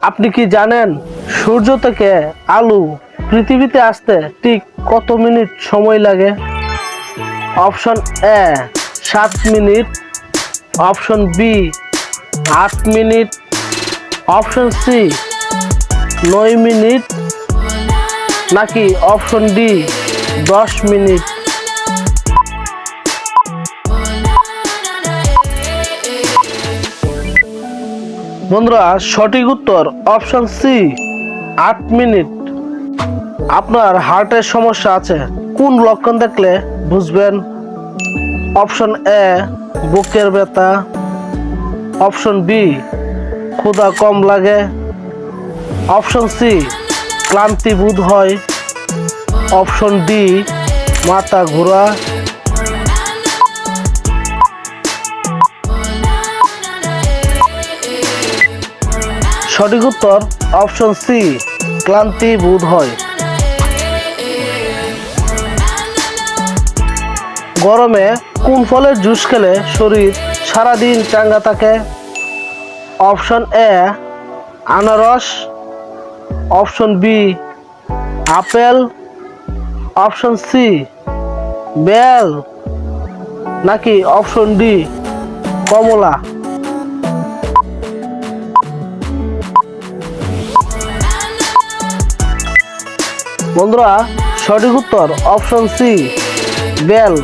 আপনি কি জানেন সূর্য থেকে আলো পৃথিবীতে আসতে ঠিক কত মিনিট সময় লাগে? Option A 7 minute, option B 8 minute, option C 9 minute, নাকি অপশন ডি 10 মিনিট? বন্ধুরা, সঠিক উত্তর অপশন সি 8 মিনিট। আপনার হার্টের সমস্যা আছে, কোন লক্ষণ দেখলে বুঝবেন? অপশন এ বুকের ব্যথা, অপশন বি ক্ষুধা কম লাগে, অপশন সি ক্লান্তি বোধ হয়, অপশন ডি মাথা ঘোরা। সঠিক উত্তর অপশন সি ক্লান্তি বোধ হয়। গরমে কোন ফলের জুস খেলে শরীর সারাদিন চাঙ্গা থাকে? অপশন এ আনারস, অপশন বি আপেল, অপশন সি বেল, নাকি অপশন ডি কমলা? বন্ধুরা, সঠিক উত্তর অপশন সি বেল।